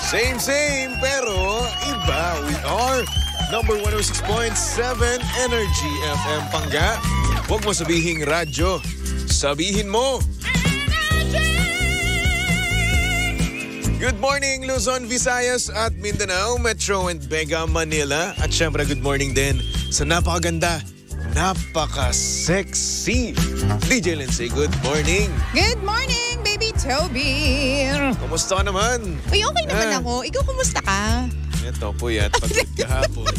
Same, pero iba. We are number 106.7 Energy FM Pangga. Huwag mo sabihing radyo. Sabihin mo. Good morning, Luzon, Visayas at Mindanao, Metro and Mega Manila. At syempre, good morning din sa napakaganda, napaka-sexy DJ Lindsay. Good morning. Good morning, baby Toby. Kumusta ka naman? Uy, okay naman ako. Ikaw, kumusta ka? Ito, puyat. Pagod kahapon.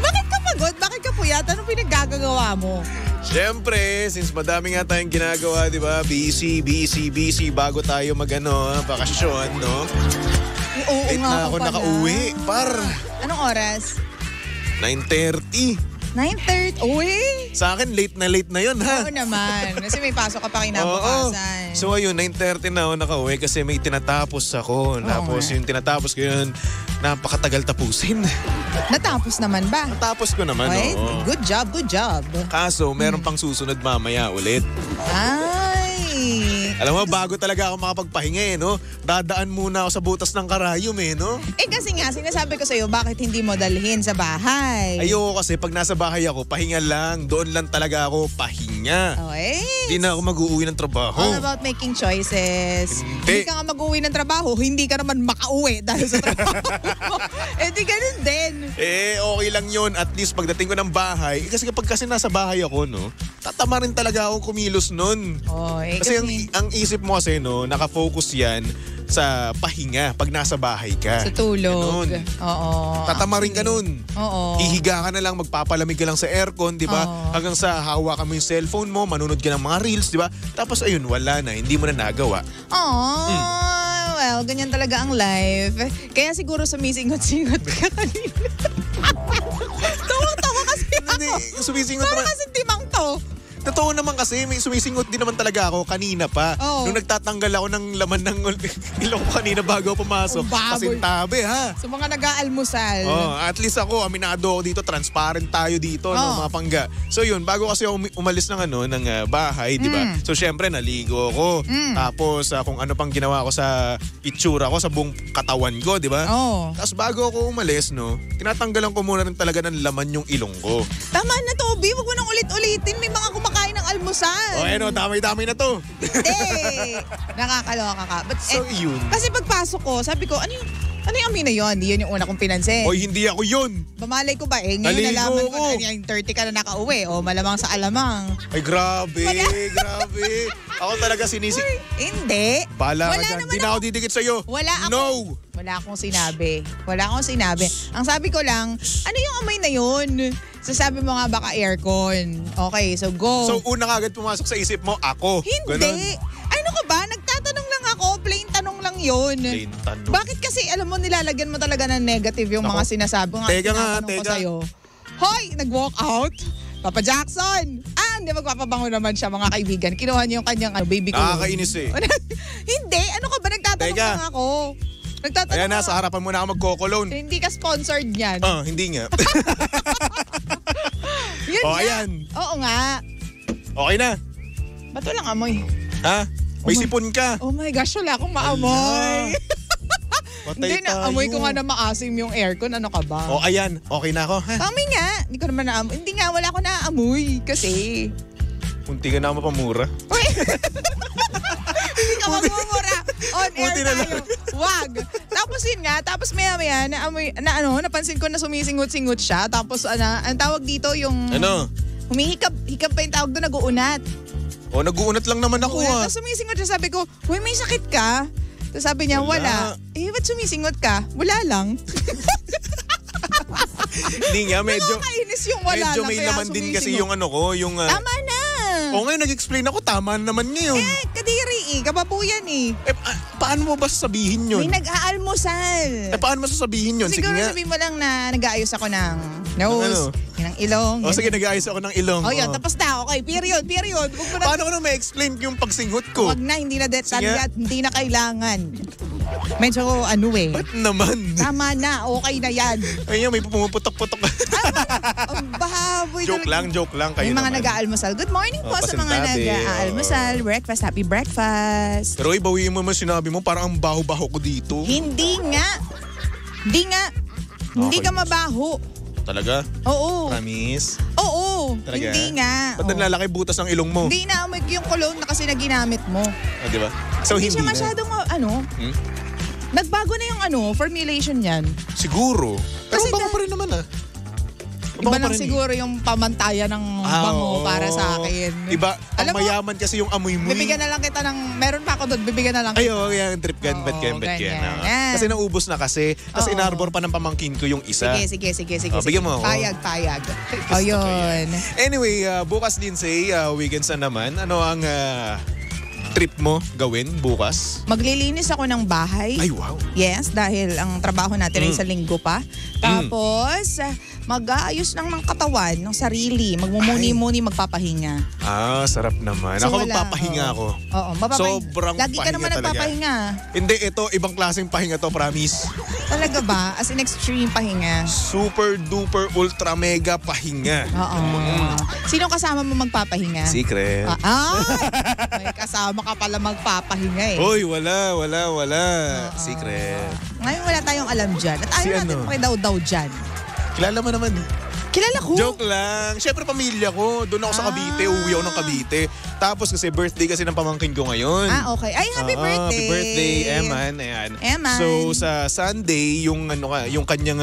Bakit ka pagod? Bakit ka puyat? Anong pinaggagawa mo? Siyempre, since madami nga tayong ginagawa, di ba? Busy bago tayo bakasyon, no? Oo Late nga na ako pala. nakauwi, par. Anong oras? 9:30. 9:30. Uy! Sa akin, late na yun, ha? Oo naman. Kasi may pasok ka pa kinabukasan. So ayun, 9:30 na ako nakauwi kasi may tinatapos ako. Tapos yung tinatapos ko yun, napakatagal tapusin. Natapos naman ba? Natapos ko naman, Wait, oo. good job. Kaso, meron pang susunod mamaya ulit. Ay! Alam mo, bago talaga ako makapagpahinga no? Dadaan muna ako sa butas ng karayom no? Kasi nga, sinasabi ko sa'yo, bakit hindi mo dalhin sa bahay? Ayoko kasi pag nasa bahay ako, pahinga lang. Doon lang talaga ako pahinga. Okay. Hindi na ako mag-uuwi ng trabaho. All about making choices. Hindi ka nga mag-uwi ng trabaho, hindi ka naman makauwi dahil sa trabaho mo. Di ganun din. Okay lang yun. At least pagdating ko ng bahay, kasi kapag nasa bahay ako, no, tatama rin talaga ako kumilos nun. Kasi ang isip mo kasi, no, nakafocus yan sa pahinga pag nasa bahay ka. Sa tulog. Ganun. Oo. Tatama rin ka nun. Oo. Hihiga ka na lang, magpapalamig ka lang sa aircon, di ba? Hanggang sa hawa ka mo yung cellphone mo, manunod ka ng mga reels, di ba? Tapos ayun, wala na, hindi mo na nagawa. Well, ganyan talaga ang life. Kaya siguro sumisingot-singot ka kanina. Tawang-tawa kasi ako. Hindi, sumisingot Para naman. kasi timang to. Totoo naman kasi, may sumisingot din naman talaga ako kanina pa. Nung nagtatanggal ako ng laman ng ilong ko kanina bago ako pumasok. Pasintabi, ha? Sa mga nag-aalmusal. At least ako, aminado ako dito, transparent tayo dito, no, mga pangga. So yun, bago kasi ako umalis ng bahay, di ba? So syempre, naligo ako. Tapos kung ano pang ginawa ko sa itsura ko, sa buong katawan ko, di ba? Tapos bago ako umalis, no, tinatanggalan ko muna rin talaga ng laman yung ilong ko. Tama na, Toby. Huwag mo nang ulit-ulitin. May mga kumakain ng almusal. Damay-damay na to. Hindi. Nakakaloka ka. But, So yun. Kasi pagpasok ko, sabi ko, ano yung amoy na yun? Hindi yun yung una kong pinansin. Hindi ako yun. Bamalay ko ba? Ngayon Naligo nalaman ko ko. na yung 30 ka na nakauwi. Malamang sa alamang. Ay, grabe. Ako talaga sinisik. Hindi. Bahala ka Wala dyan. naman Hindi na ako didikit sa'yo. Wala ako. No. Wala akong sinabi. Ang sabi ko lang, ano yung amoy na yun? So sabi mo nga baka aircon. Okay, so go. So una kagad pumasok sa isip mo, ako. Hindi. Ganun. Ano ka ba? Nagtatanong lang ako. Plain tanong lang yun. Plain tanong. Bakit kasi alam mo nilalagyan mo talaga ng negative yung mga sinasabi ko. Teka nga, Tinatanong ko sa'yo. Hoy! Nag-walk out? Papa Jackson! Hindi magpapabango naman siya mga kaibigan. Kinuha niya yung kanyang baby ko. Nakakainis Hindi. Ano ka ba? Nagtatanong lang ako. Ayan na, sa harapan mo na ako magko-cologne. Hindi ka sponsored niyan. Hindi nga. Yun nga. Ayan. Oo nga. Okay na. Ba't walang amoy? Ha? May sipon ka. Oh my gosh, wala akong maamoy. Patay Hindi na, amoy ko nga na maasim yung aircon. Ano ka ba? Ayan. Okay na ako. Ha? Amoy nga. Hindi ko naman naamoy. Hindi nga, wala ako naamoy. Kasi... Munti ka na ako mapamura. Hindi ka magmumura. On air Buti na tayo. Wag. Tapos yun nga, tapos maya-maya, napansin ko na sumisingot-singot siya. Tapos ang tawag dito yung... Ano? Humihikap pa yung tawag doon, nag-uunat. Nag-uunat lang naman ako Tapos sumisingot siya, sabi ko, "Uy, may sakit ka?" Tapos sabi niya, wala. Ba't sumisingot ka? Wala lang. Hindi nga, medyo... Nakakainis yung wala medyo lang. may Kaya laman din kasi sumisingot. yung ano ko, yung... Tama na. Ngayon nag-explain ako, tama naman ngayon. Kadiri kababuyan Paano mo ba sasabihin yun? May nag-aalmusal. Paano mo sasabihin yun? Sige Siguro nga. sabihin mo lang na nag-aayos ako ng nose, ng ilong. Sige, nag-aayos ako ng ilong. Yun, tapos na. Okay, period. Paano ko na ma-explain yung pagsinghot ko? Wag na, hindi na detalye at hindi na kailangan. Medyo ano eh. Ba't naman? Tama na, okay na yan. Ayun, may pumuputok-putok. Ang bahaboy Joke lang. Kayo may mga naman. nag-aalmusal. Good morning po sa mga pasintabi. nag-aalmusal. Breakfast, happy breakfast. Pero ibawiin mo sinabi mo, parang ang baho-baho ko dito. Hindi nga. Hindi ka mabaho. Talaga? Oo. Promise? Oo. Talaga? Hindi nga. Ba't nalalaki butas ng ilong mo? Hindi na umig yung cologne na kasi na ginamit mo. Di ba? So, Hindi siya na. masyadong, Hmm? nagbago na yung formulation niyan. Siguro. Pero Kasi baka pa rin naman Iba lang siguro yung pamantayan ng bango para sa akin. Iba, Alam mo, mayaman kasi yung amoy mo. bibigyan na lang kita meron pa ako doon, bibigyan na lang Ay, kita. yung trip gun, bet Oo, yan. ganyan. Kasi naubos na kasi. Tapos Oo. inarbor pa ng pamangkin ko yung isa. Sige. Oh, bigyan mo ako. Payag. Gusto O ko yun. Anyway, bukas din weekends na naman. Ano ang trip mo gawin bukas? Maglilinis ako ng bahay. Ay, wow. Yes, dahil ang trabaho natin ay sa linggo pa. Tapos, mag-aayos lang ng katawan, ng sarili. Magmumuni-muni, magpapahinga. Sarap naman. So, ako wala. magpapahinga ako. Oo, Sobrang lagi ka pahinga naman talaga. nagpapahinga. Hindi, ito, ibang klaseng pahinga to, promise. Talaga ba? As in extreme pahinga. Super duper ultra mega pahinga. Oo. Sino kasama mo magpapahinga? Secret. May kasama ka pala magpapahinga eh. Hoy, wala. Secret. Ngayon wala tayong alam dyan. At ayaw Si natin ano? makidaw-daw dyan. Kilala mo naman. Kilala ko. Joke lang. Siyempre pamilya ko. Doon ako sa Cavite. Uuwi ako ng Cavite. Tapos kasi birthday kasi ng pamangkin ko ngayon. Okay. Ay, happy birthday. Happy birthday, Eman. Ayan. Eman. So sa Sunday, yung kanyang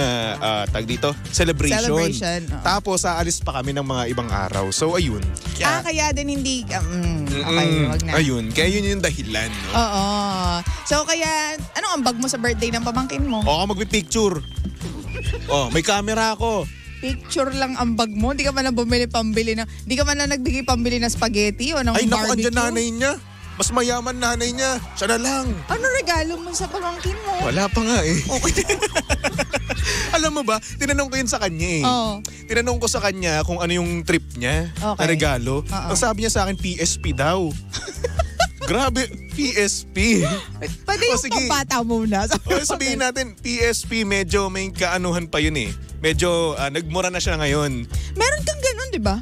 tag dito, celebration. Oo. Tapos aalis pa kami ng mga ibang araw. So ayun. Kaya din hindi... okay, wag na. Ayun. Kaya yun yung dahilan. No? Oo. So kaya, anong ambag mo sa birthday ng pamangkin mo? Ako magpipicture. May camera ako. Picture lang ambag mo? Di ka man lang di ka man lang nagbigay pambili ng spaghetti o ng Ay, naku, barbecue? andyan nanay niya. Mas mayaman nanay niya. Siya na lang. Ano regalo mo sa pamangkin mo? Wala pa nga eh. Okay. Alam mo ba, tinanong ko yun sa kanya eh. Oo. Tinanong ko sa kanya kung ano yung trip niya Okay. na regalo. Oo. Ang sabi niya sa akin, PSP daw. Grabe, PSP. Pwede yung sige. pambata muna. Sabihin natin, PSP medyo may kaanuhan pa yun eh. Medyo nagmura na siya ngayon. Meron kang ganun, di ba?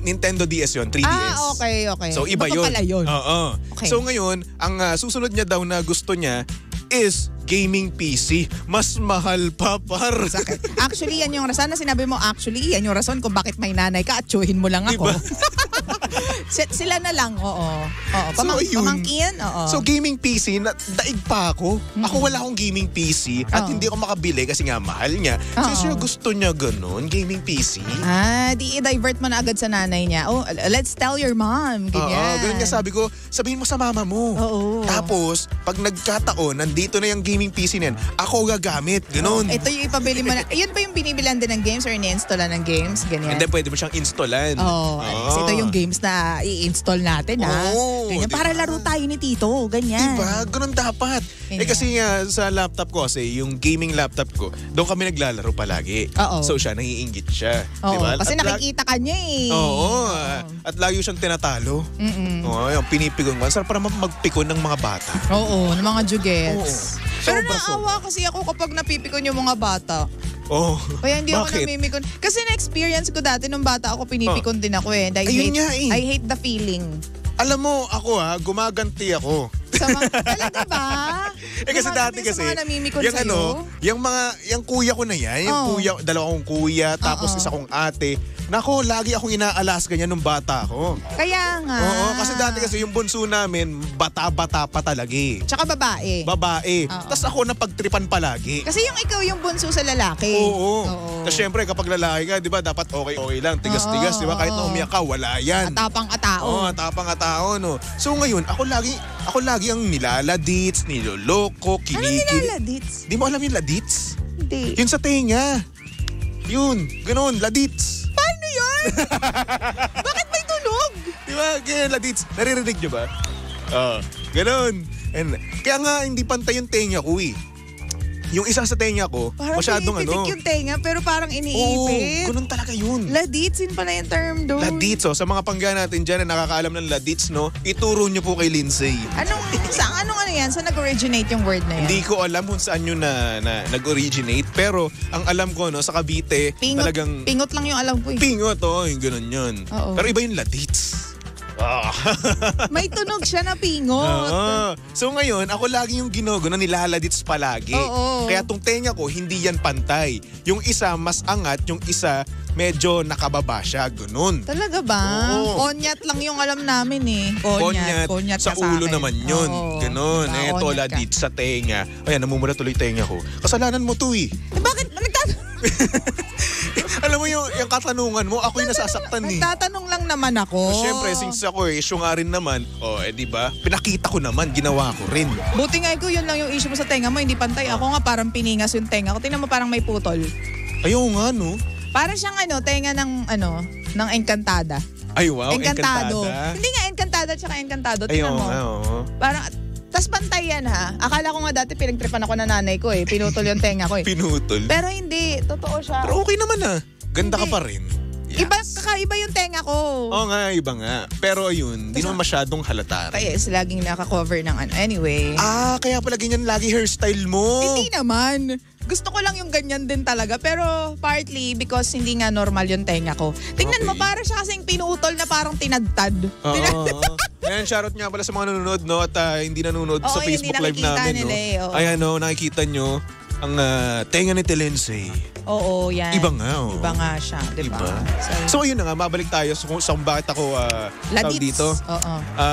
Nintendo DS yun, 3DS. Okay. So iba pa yun. pala yun. Oo. Okay. So ngayon, ang susunod niya daw na gusto niya is gaming PC. Mas mahal pa, par. Actually, yan yung rason na sinabi mo. Actually, yan yung rason kung bakit may nanay ka at tsuhin mo lang ako. Diba? Sila na lang, oo. So, yun. Pamangkin, oo. So gaming PC, daig pa ako. Ako wala akong gaming PC at hindi ako makabili kasi nga mahal niya. So siya gusto niya ganun, gaming PC. Di i-divert mo na agad sa nanay niya. Let's tell your mom. Ganyan. Ganun nga sabi ko, sabihin mo sa mama mo. Oo. Tapos, pag nagkataon, nandito na yung gaming PC na yan, ako gagamit. Ganun. Ito yung ipabili mo na. Yun ba yung binibilan din ng games or ini-installan ng games? Ganyan. And then pwede mo siyang installan. Kasi ito yung games na i-install natin, ha? Oo, Ganyan. diba? Para laro tayo ni Tito. Ganyan. Diba? Ganun dapat. Ganyan. Kasi sa laptop ko kasi, yung gaming laptop ko, doon kami naglalaro palagi. Oo. So siya, naiinggit siya. Oo, Diba? kasi At nakikita ka niya eh. Oo. At lagi siyang tinatalo. Oo, yung pinipikon ko. Sarap para magpikon ng mga bata. Oo, ng mga jugets. Oo. Pero Sobra, naawa kasi ako kapag napipikon yung mga bata. Oh. Kaya hindi ako Bakit? namimikon. Kasi na-experience ko dati nung bata ako, pinipikon din ako eh. And Ayun nga eh. I hate the feeling. Alam mo, ako gumaganti ako. Talaga ba? Kasi dati kasi, Sa mga namimikon yung sa'yo? yung kuya ko na yan, dalawa kong kuya, tapos isa kong ate, nako, lagi akong inaalas ganyan nung bata ko. Kaya nga. Oo, kasi dati kasi yung bunso namin, bata-bata pa talaga eh. Tsaka babae. Babae. Oo. Tapos ako napagtripan palagi. Kasi yung ikaw yung bunso sa lalaki. Oo. Tapos syempre, kapag lalaki ka, di ba, dapat okay lang, tigas-tigas, di ba? Kahit na umiyak ka, wala yan. Atapang atao. Oo, tapang atao, no. So ngayon, ako lagi ang nilaladits, niloloko, Ano kinikili. nilaladits? Di mo alam yung ladits? Hindi. Yun sa tenga. Yun, ganun, ladits. Paano yun? Bakit may tunog? Di ba, ganyan, ladits. Naririnig nyo ba? Oo, ganun. And, kaya nga, hindi pantay yung tenga ko eh. Yung isa sa tenga ko, Parang masyadong pinipitik yung tenga pero parang iniipit. ganun talaga yun. Ladits, yun pala yung term doon. Ladits, sa mga pangga natin dyan na nakakaalam ng ladits, no, ituro nyo po kay Lindsay. Anong ano yan? Saan nag-originate yung word na yan? Hindi ko alam kung saan yun na nag-originate, pero ang alam ko, no, sa Cavite, talagang... Pingot lang yung alam ko eh. Pingot, yung ganun yun. Oo. Pero iba yung ladits. May tunog siya na pingot. So ngayon, ako lagi yung na nilaladits palagi. Oo. Kaya tong tenga ko, hindi yan pantay. Yung isa mas angat, yung isa medyo nakababa siya, ganun. Talaga ba? Oo. Konyat lang yung alam namin eh. Konyat sa ka ulo akin. naman yun. Oo. Ganun. Diba? Ito, Konyat ka. ladits sa tenga. Ayan, namumula tuloy tenga ko. Kasalanan mo to eh. Bakit? Alam mo yung katanungan mo, ako yung nasasaktan eh. Nagtatanong lang naman ako. Siyempre, since ako issue nga rin naman, di ba? Pinakita ko naman, ginawa ko rin. Buti nga ikaw, yun lang yung issue mo sa tenga mo, hindi pantay. Ako nga parang piningas yung tenga ko. Tingnan mo parang may putol. Ayaw nga, no? Parang siyang tenga ng Encantada. Ay, wow, Encantado. Encantada. Hindi nga, Encantada tsaka Encantado. Tingnan mo. Parang, tas pantay yan ha. Akala ko nga dati pinagtripan ako na nanay ko eh. Pinutol yung tenga ko eh. Pinutol? Pero hindi, totoo siya. Pero okay naman Ganda Hindi. ka pa rin. Yes. Kakaiba yung tenga ko. Oo nga, iba nga. Pero ayun, di naman masyadong halata. Kaya laging nakakover ng Anyway. Kaya pala ganyan lagi hairstyle mo. Hindi naman. Gusto ko lang yung ganyan din talaga. Pero partly because hindi nga normal yung tenga ko. Tingnan mo, parang siya kasing pinutol na parang tinadtad. Oo. Ayan, shoutout nga pala sa mga nanonood, no? At hindi nanonood sa Facebook Live namin, no? Ayan, no? Nakikita nyo ang tenga ni Lindsay. Oo, yan. Iba nga, oh. Iba nga siya, di ba? Iba. So ayun na nga, mabalik tayo sa kung bakit ako tawag dito. Oo.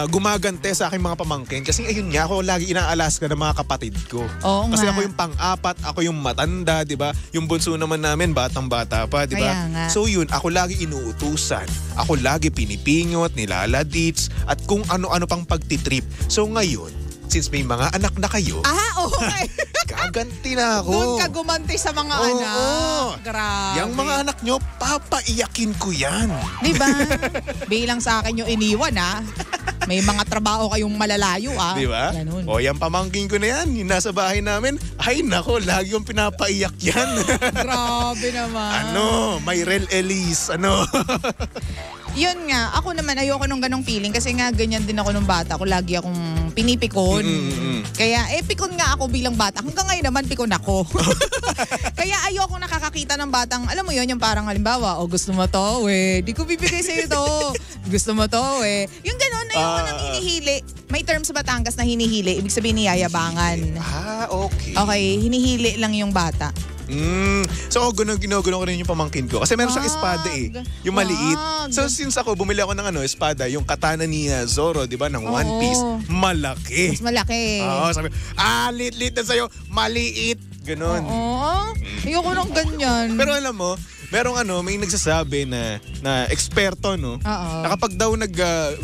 Gumagante sa aking mga pamangkin. Kasi ayun nga, ako lagi inaalaska ng mga kapatid ko. Oo Kasi nga. ako yung pang-apat, ako yung matanda, di ba? Yung bunso naman namin, batang-bata pa, di ba? Kaya nga. So yun, ako lagi inuutusan. Ako lagi pinipingot, nilaladits, at kung ano-ano pang pagtitrip. So ngayon, since may mga anak na kayo, Okay. gaganti na ako. Doon ka gumanti sa mga anak. Grabe. Yung mga anak nyo, papaiyakin ko yan. Di ba? Bilang sa akin yung iniwan May mga trabaho kayong malalayo Di ba? Ganun. O yung pamangkin ko na yan, yung nasa bahay namin, ay nako, lagi yung pinapaiyak yan. Grabe naman. Mayrel Elise, Yun nga, ako naman ayoko nung ganong feeling kasi nga ganyan din ako nung bata. Ako lagi akong pinipikon. Kaya pikon nga ako bilang bata. Hanggang ngayon naman pikon ako. Kaya ayoko nakakakita ng batang, alam mo yun, yung parang halimbawa, gusto mo to, di ko bibigay sa'yo to. Gusto mo to, Yung ganon, ayoko nang hinihili. May term sa Batangas na hinihili. Ibig sabihin niyayabangan. Okay. Okay, hinihili lang yung bata. So ginugulo ko rin yung pamangkin ko. Kasi meron siyang espada yung maliit. So since ako, bumili ako ng espada, yung katana ni Zoro, di ba, ng One Piece. Malaki. Mas malaki. Sabi, lit-lit na sa'yo, maliit. Ganon. Ayoko nang ganyan. Pero alam mo, merong may nagsasabi na eksperto, no? Na kapag daw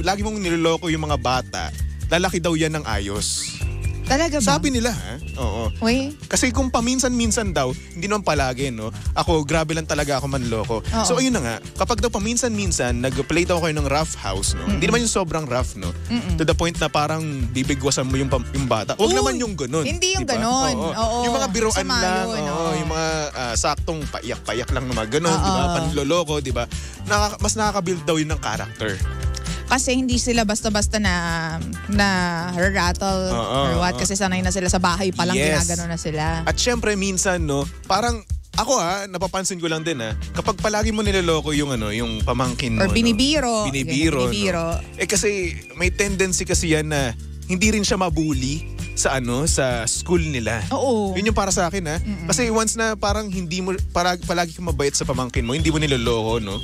lagi mong niloloko yung mga bata, lalaki daw yan ng ayos. Talaga ba? Sabi nila, Oo. Uy. Kasi kung paminsan-minsan daw, hindi naman palagi, no? Ako, grabe lang talaga ako manloko. Oo. So, ayun na nga. Kapag daw paminsan-minsan, nag-play daw kayo ng rough house, no? Hindi naman yung sobrang rough, no? To the point na parang bibigwasan mo yung bata. Huwag naman yung ganun. Hindi yung diba? ganon. Oo. Yung mga biroan Sama lang. yun, Yung mga saktong paiyak-paiyak lang na mga ganon, di ba? Panloloko, di ba? Mas nakaka-build daw yun ng character. Kasi hindi sila basta-basta na rattle or what. Kasi sanay na sila sa bahay pa lang, ginagano na sila. At syempre minsan, no, parang ako napapansin ko lang din kapag palagi mo niloloko yung yung pamangkin mo. Or binibiro. Binibiro. Kasi may tendency kasi yan na hindi rin siya mabully sa sa school nila. Oo. Yun yung para sa akin Kasi once na parang hindi mo palagi kang mabait sa pamangkin mo, hindi mo niloloko, no?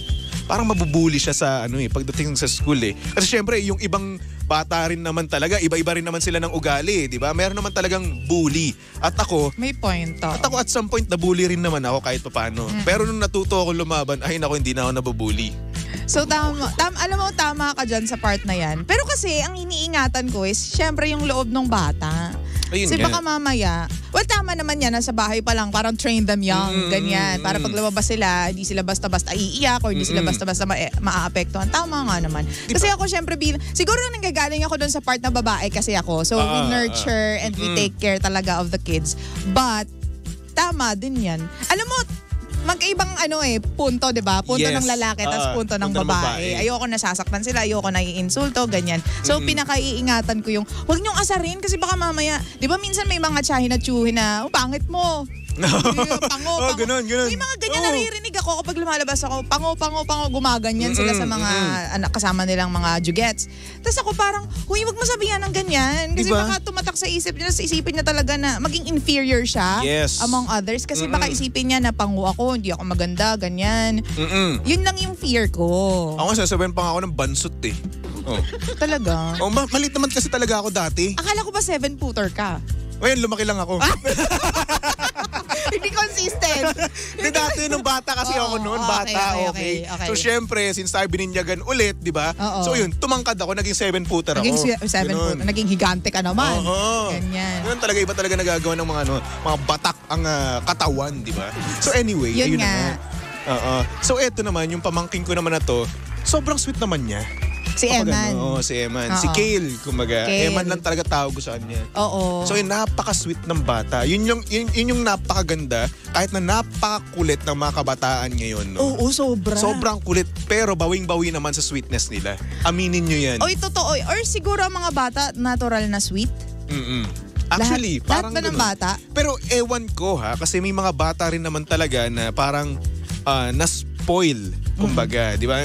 Parang mabubuli siya sa pagdating sa school Kasi syempre yung ibang bata rin naman talaga, iba-iba rin naman sila ng ugali, di ba? Meron naman talagang bully. At ako, may point to. At ako at some point nabully rin naman ako kahit papaano. Pero nung natuto ako lumaban, ay nako, hindi na ako nabubully. So alam mo, tama ka dyan sa part na yan. Pero kasi ang iniingatan ko is syempre yung loob ng bata. Ayun kasi nga. baka mamaya, tama naman yan, nasa bahay pa lang, parang train them young, ganyan. Para pag lumabas sila, hindi sila basta-basta iiyak or hindi sila basta-basta maaapektuhan. Tama nga naman. Kasi ako syempre, siguro nanggagaling ako doon sa part na babae kasi ako. So we nurture and we take care talaga of the kids. But tama din yan. Alam mo, magkaibang punto, 'di ba? Punto Yes. ng lalaki tapos punto ng punto ng babae. babae. Ayoko nasasaktan sila, ayoko naiinsulto, ganyan. So pinakaiingatan ko yung wag niyong asarin kasi baka mamaya, 'di ba minsan may mga tsahin at tsuhin na, pangit mo. Pango. Ganun. May mga ganyan naririnig ako kapag lumalabas ako. Pango, gumaganyan sila sa mga kasama nilang mga jugets. Tapos ako parang, huy, wag mo sabihan ng ganyan. Kasi diba? baka tumatak sa isip niya, sa isipin niya talaga na maging inferior siya Yes. among others. Kasi baka isipin niya na pango ako, hindi ako maganda, ganyan. Yun lang yung fear ko. Ako sasabihin pa nga ako ng bansot eh. Oh. Talaga. Malit naman kasi talaga ako dati. Akala ko ba 7-footer ka? Ngayon, lumaki lang ako. Hindi consistent. Hindi dati nung bata kasi ako noon, bata, okay. So syempre, since tayo bininyagan ulit, di ba? Oo. So yun, tumangkad ako, naging 7-footer ako. Naging 7-footer. Naging higante ka naman. Oo. Ganyan. Yun talaga, iba talaga nagagawa ng mga batak ang katawan, di ba? So anyway, Yun ayun nga. na. Oo. So eto naman, yung pamangking ko naman na to, sobrang sweet naman niya. Si Eman. Oo, si Eman. Oo. Si Kale, kumbaga. Kale. Eman lang talaga tawag ko sa kanya. Oo. So yun, napaka-sweet ng bata. Yun yung napakaganda, kahit na napakakulit ng mga kabataan ngayon. No? Oo, sobra. Sobrang kulit, pero bawing-bawi naman sa sweetness nila. Aminin nyo yan. Oy, totoo. Or siguro ang mga bata, natural na sweet. Actually, parang lahat ba ng ganun. bata? Pero ewan ko kasi may mga bata rin naman talaga na parang na-spoil, kumbaga. Di ba?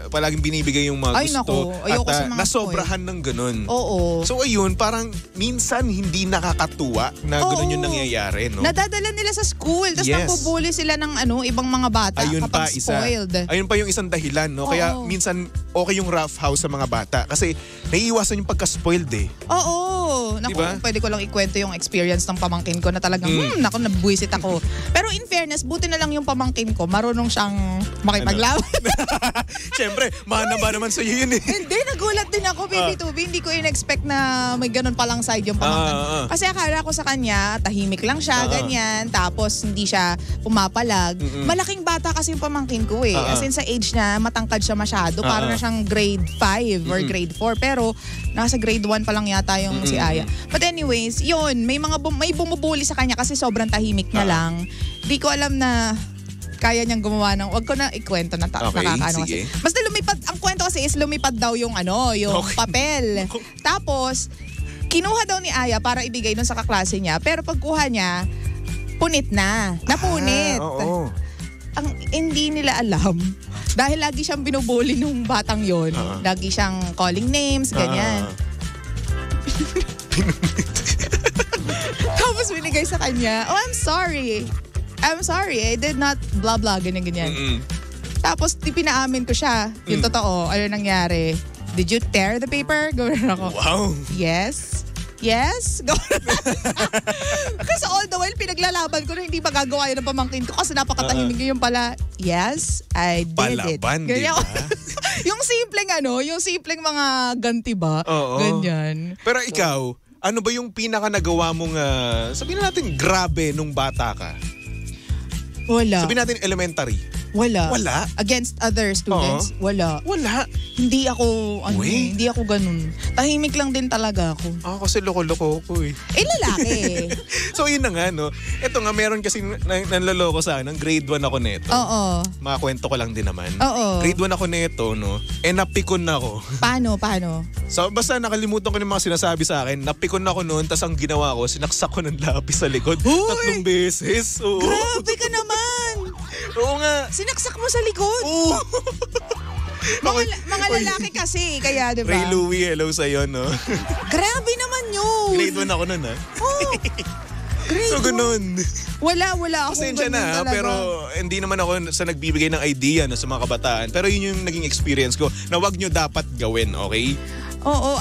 Palaging binibigay yung mga Ay, gusto. naku. Ayoko sa mga nasobrahan ng ganun. Oo. So ayun, parang minsan hindi nakakatuwa na ganun yung nangyayari, no? Nadadala nila sa school, tapos Yes. napubuli sila ng ibang mga bata Ayun kapag pa, isa. spoiled. Ayun pa yung isang dahilan, no? Kaya Oo. minsan okay yung rough house sa mga bata kasi naiiwasan yung pagka-spoiled eh. Oo. Naku, Diba? pwede ko lang ikwento yung experience ng pamangkin ko na talagang, naku, nabuwisit ako. Pero in fairness, buti na lang yung pamangkin ko, marunong siyang makipaglaban. Siyempre, mahana ba naman sa'yo yun eh. Hindi, nagulat din ako, baby Tubi. Hindi ko in-expect na may ganun palang side yung pamangkin. Kasi akala ko sa kanya, tahimik lang siya, ganyan. Tapos hindi siya pumapalag. Malaking bata kasi yung pamangkin ko eh. As in sa age na matangkad siya masyado. Para na siyang grade 5 or grade 4. Pero nasa grade 1 pa lang yata yung si Aya. But anyways, yun, may bumubuli sa kanya kasi sobrang tahimik na lang. Di ko alam na kaya niyang gumawa ng, wag ko na ikwento na Okay, nakakaano sige. kasi. Basta lumipad, ang kwento kasi is lumipad daw yung yung Okay. papel. Tapos, kinuha daw ni Aya para ibigay dun sa kaklase niya. Pero pagkuha niya, punit na. Napunit. Oo. Ang hindi nila alam, dahil lagi siyang binubuli nung batang yon, lagi siyang calling names, ganyan. Tapos binigay sa kanya, I'm sorry, I did not blah blah, ganyan. Tapos pinaamin ko siya, yung totoo, ano nangyari. Did you tear the paper? Gawin ako. Wow. Yes. Kasi all the while, pinaglalaban ko na hindi magagawa yun ng pamangkin ko kasi napakatahimik yung pala. Yes, I did it. Palaban, Ganyan. di ba? yung simpleng mga ganti ba? Oo. Ganyan. Pero ikaw, ano ba yung pinaka nagawa mong, sabihin na natin, grabe nung bata ka? Wala. Sabihin natin elementary. Wala. Wala? Against other students? Wala. Wala. Hindi ako, Uy. hindi ako ganun. Tahimik lang din talaga ako. Ako kasi loko-loko ko eh. Lalaki. So yun na nga, no? Ito nga, meron kasi nanloloko sa akin. Grade 1 ako neto. Oo. Makakwento ko lang din naman. Oo. Grade 1 ako neto, no? Napikon ako. Paano? So basta nakalimutan ko ng mga sinasabi sa akin. Napikon ako noon, tas ang ginawa ko, sinaksak ko ng lapis sa likod. Uy! 3 beses. Oo. Grabe ka naman! Oo nga. Sinaksak mo sa likod. Oo. Mga lalaki kasi, kaya diba? Ray Louie, hello sa'yo, no? Grabe naman yun. Grade 1 ako nun, ha? Oh, grade So, 1. ganun. Wala akong Pasensya ganun na, ha? talaga. Pero hindi naman ako sa nagbibigay ng idea no, sa mga kabataan. Pero yun yung naging experience ko na wag nyo dapat gawin, okay? Oo,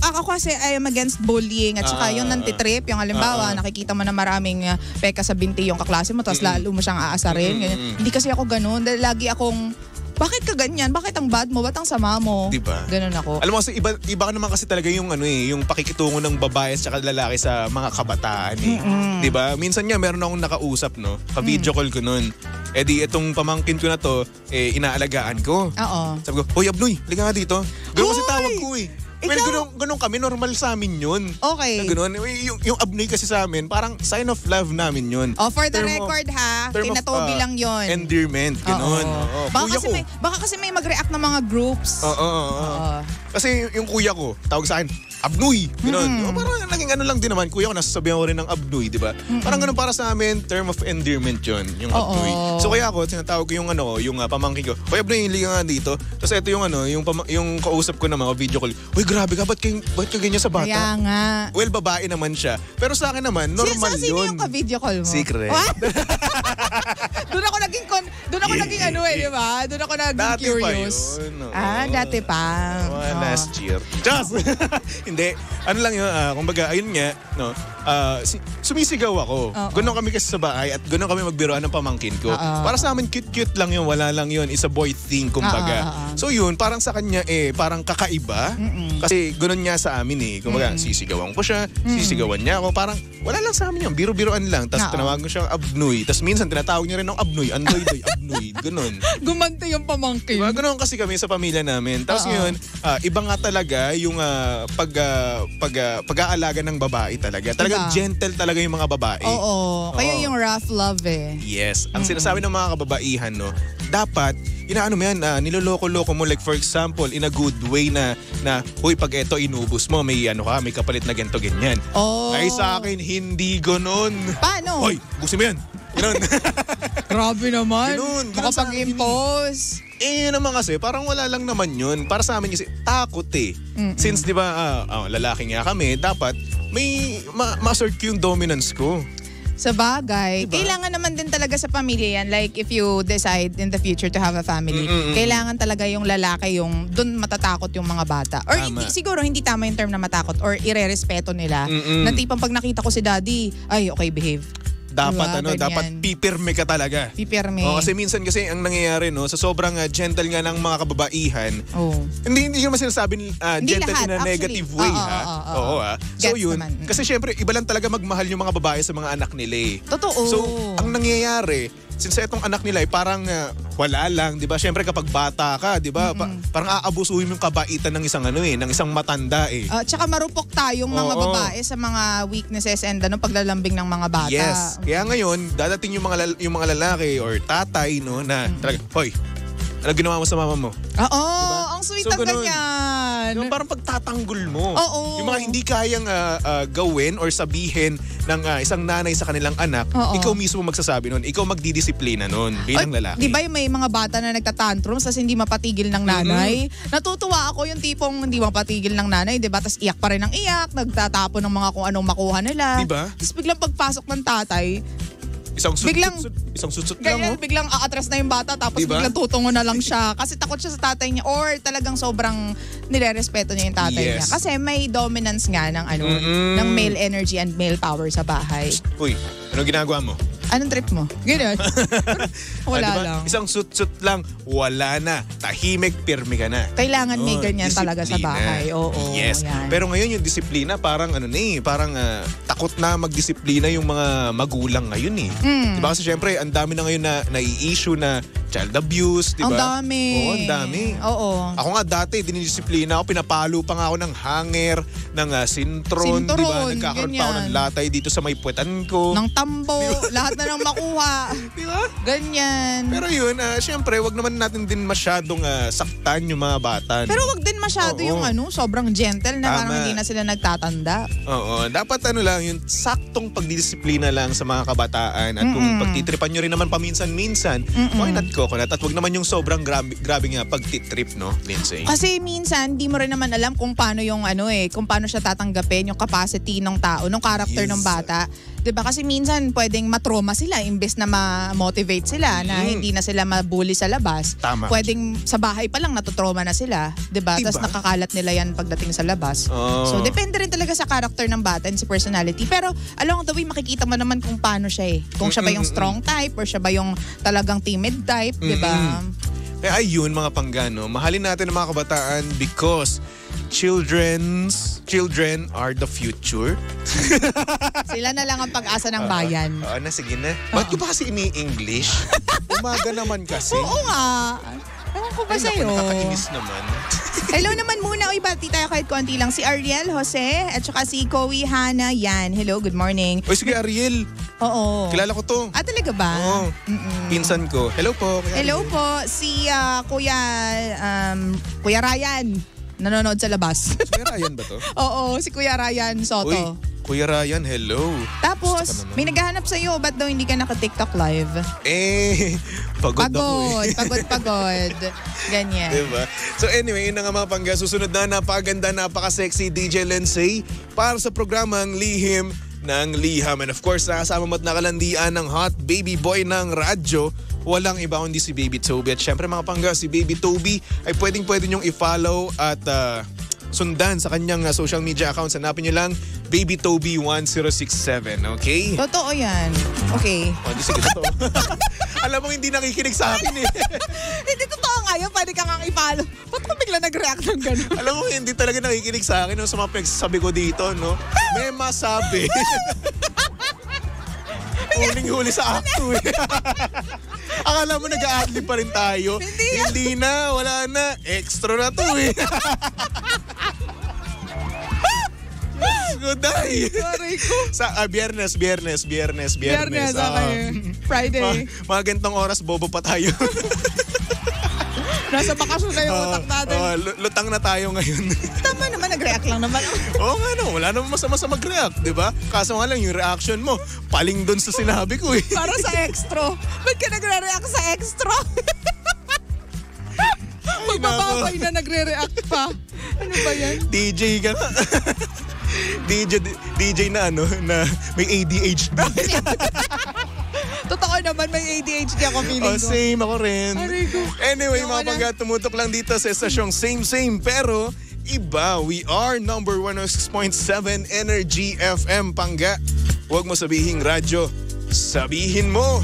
ako kasi I am against bullying at saka yung nantitrip, yung halimbawa, nakikita mo na maraming peka sa binti yung kaklase mo, tapos lalo mo siyang aasarin. Ganyan. Hindi kasi ako ganun. Dahil lagi akong, bakit ka ganyan? Bakit ang bad mo? Ba't ang sama mo? Diba? Ganun ako. Alam mo kasi iba ka naman kasi talaga yung yung pakikitungo ng babae at saka lalaki sa mga kabataan eh. 'Di ba? Minsan nga meron akong nakausap no, ka-video call ko noon. Eh di itong pamangkin ko na to, inaalagaan ko. Oo. Sabi ko, "Hoy Abnoy, halika nga dito." Ganun kasi Hoy! tawag ko eh. Well, ganun kami. Normal sa amin yun. Okay. Na ganun. Yung abnoy kasi sa amin, parang sign of love namin yun. For the record ha, kina Toby lang yun. Endearment, ganun. Baka kasi may mag-react ng mga groups. Oo. Kasi yung kuya ko, tawag sa akin, abnoy. Ganun. Parang naging ano lang din naman. Kuya ko, nasasabihan ko rin ng abnoy, di ba? Parang ganun para sa amin, term of endearment yun, yung abnoy. So kaya ako, sinatawag ko yung pamangkin ko. Kuya abnoy, hindi ka nga dito. Tapos ito yung yung kausap ko naman, video call. Uy, grabe ka, ba't ka ganyan sa bata? Kaya nga. Well, babae naman siya. Pero sa akin naman, normal yun. Sino yung ka-video call mo? Secret. Doon ako naging di ba? Doon ako naging dati curious. Pa yun. Dati pa. Last year. Just! Hindi. Ano lang yun, kumbaga, ayun nga, no, sumisigaw ako. Ganon kami kasi sa bahay at ganon kami magbiroan ng pamangkin ko. Para sa amin, cute-cute lang yun, wala lang yun. It's a boy thing, kumbaga. So yun, parang sa kanya parang kakaiba. Kasi ganon niya sa amin Kumbaga, sisigawan ko siya, sisigawan niya ako. Parang wala lang sa amin yun, biro-biroan lang. Tapos tinawagan ko siyang abnoy. Tapos minsan tinatawag niya rin ng abnoy, andoy-doy, abnoy. Ganon. Gumante yung pamangkin. Diba? Ganon kasi kami sa pamilya namin. Tapos ngayon, iba nga talaga yung pag-aalaga ng babae talaga. Talagang gentle talaga yung mga babae. Oo. Kayo yung rough love Yes. Ang sinasabi ng mga kababaihan, no, dapat, inaano mo yan, niloloko-loko mo. Like for example, in a good way na huy, pag eto inubos mo, may may kapalit na ganito, ganyan. Ay sa akin, hindi ganon. Paano? Hoy, busin mo yan. Ganon. Grabe naman. Ganon Makapag-impose. Yun naman kasi, parang wala lang naman yun. Para sa amin kasi, takot Since, di ba, lalaki nga kami, dapat may ma-assert yung dominance ko. Sa bagay, kailangan naman din talaga sa pamilya yan. Like, if you decide in the future to have a family, kailangan talaga yung lalaki yung doon matatakot yung mga bata. Or siguro hindi tama yung term na matakot or irerespeto nila. Na tipang pag nakita ko si daddy, ay, okay, behave. Dapat dapat pipirme ka talaga. Pipirme. Kasi minsan kasi ang nangyayari sa sobrang gentle nga ng mga kababaihan. Hindi naman sinasabing gentle lahat, in a negative way So yun, kasi syempre iba lang talaga magmahal yung mga babae sa mga anak nila. Totoo. So ang nangyayari, since itong anak nila ay parang wala lang, 'di ba? Syempre kapag bata ka, 'di ba? Parang aabusuhin mo yung kabaitan ng isang ng isang matanda Tsaka marupok tayong mga babae sa mga weaknesses and paglalambing ng mga bata. Yes. Kaya ngayon, dadating yung mga lalaki or tatay na talaga, hoy, ano ginawa mo sa mama mo? Diba? Ang sweet ang ganyan. Yung parang pagtatanggol mo. Oo. Yung mga hindi kayang gawin or sabihin ng isang nanay sa kanilang anak, ikaw mismo magsasabi nun. Ikaw magdidisiplina nun bilang lalaki. Di ba yung may mga bata na nagtatantrums tapos hindi mapatigil ng nanay? Natutuwa ako yung tipong hindi mapatigil ng nanay, di ba? Tapos iyak pa rin ng iyak, nagtatapon ng mga kung anong makuha nila. Di ba? Tapos biglang pagpasok ng tatay, isang sutsut lang biglang aatras na yung bata tapos biglang tutungo na lang siya kasi takot siya sa tatay niya or talagang sobrang nirerespeto niya yung tatay niya kasi may dominance nga ng ng male energy and male power sa bahay. Uy, ano ginagawa mo? Anong trip mo? Ganyan. Wala diba? lang. Isang sutsut lang, wala na. Tahimik, pirmi ka na. Kailangan may ganyan talaga sa bahay. Oo, yes. yan. Pero ngayon yung disiplina parang parang takot na magdisiplina yung mga magulang ngayon Diba kasi syempre ang dami na ngayon na nai-issue na child abuse, diba? Ang dami. Oo, ang dami. Oo. Ako nga dati, dinidisiplina ako, pinapalo pa nga ako ng hanger, ng sintron, diba? Nagkakaroon pa ako ng latay dito sa may puwetan ko. Ng tambo, lahat na nang makuha. Diba? Ganyan. Pero yun, syempre, wag naman natin din masyadong saktan yung mga bata. Pero wag din masyado yung sobrang gentle na parang hindi na sila nagtatanda. Oo, dapat lang, yung saktong pagdidisiplina lang sa mga kabataan at kung pagtitripan nyo rin naman paminsan-minsan, why not coconut? At wag naman yung sobrang grabe nga pagtitrip, no, Lindsay? Kasi minsan, di mo rin naman alam kung paano yung kung paano siya tatanggapin, yung capacity ng tao, ng character ng bata. Diba? Kasi minsan pwedeng matrauma sila imbes na ma-motivate sila na hindi na sila mabully sa labas. Tama. Pwedeng sa bahay pa lang natutrauma na sila. Diba? Tapos nakakalat nila yan pagdating sa labas. So depende rin talaga sa character ng bata and sa personality. Pero along the way makikita mo naman kung paano siya Kung siya ba yung strong type or siya ba yung talagang timid type. Diba? Kaya ayun mga panggano, mahalin natin ang mga kabataan because children are the future. Sila na lang ang pag-asa ng bayan. Sige na. Ba't ko ba kasi ini-English? Umaga naman kasi. Oo nga. Ewan ko ba Ay, naku, sa'yo? nakakainis naman. Hello naman muna. Uy, bati tayo kahit konti lang. Si Ariel Jose at saka si Koey Hana. Yan. Hello, good morning. Uy, sige Ariel. Oo. Kilala ko to. Ah, talaga ba? Oo. Pinsan ko. Hello po. Kuya Hello Ariel. po. Si Kuya Ryan. Nanonood sa labas. Si Kuya Ryan ba to? Oo, si Kuya Ryan Soto. Uy, Kuya Ryan, hello. Tapos, Gusto ka naman. may naghahanap sa'yo. Ba't daw hindi ka naka-TikTok live? Pagod ako eh. Pagod. Ganyan. Diba? So anyway, yun na nga mga pangga. Susunod na napakaganda, napaka-sexy DJ Lindsay para sa programang Lihim ng Liham. And of course, nakasama mo at nakalandian ng hot baby boy ng radyo. Walang iba kundi si Baby Toby. At syempre mga pangga, si Baby Toby ay pwedeng-pwede nyong i-follow at sundan sa kanyang social media accounts. Hanapin nyo lang Baby Toby 1067, okay? Totoo yan. Okay. Hindi, sige, totoo. Alam mo, hindi nakikinig sa akin eh. Hindi totoo nga yun. Pwede ka nga i-follow. Ba't ko bigla nag-react ng gano'n? Alam mo, hindi talaga nakikinig sa akin no, sa mga pinagsasabi ko dito, no? May masabi. Huling-huli sa acto eh. Akala mo nag-a-adlib pa rin tayo. Hindi na, wala na. Extra na to eh. Good day. Sorry ko. Sa biyernes. Biyernes, Ah, okay. Friday. mga gantong oras, bobo pa tayo. Nasa bakasyon na yung utak natin. Lutang na tayo ngayon. Tama naman, nag-react lang naman. Oo nga no, wala namang masama sa mag-react, di ba? Kaso nga lang yung reaction mo, paling doon sa sinabi ko eh. Para sa extra. Ba't ka nagre-react sa extra? Magbababay na nagre-react pa. Ano ba yan? DJ ka nga. DJ na ano, na may ADHD. Totoo naman, may ADHD ako feeling ko. Same ako rin. Aray ko. Anyway, Ayoko mga na. pangga, tumutok lang dito sa estasyong same pero iba. We are number 106.7 Energy FM, pangga. Huwag mo sabihing radyo, sabihin mo.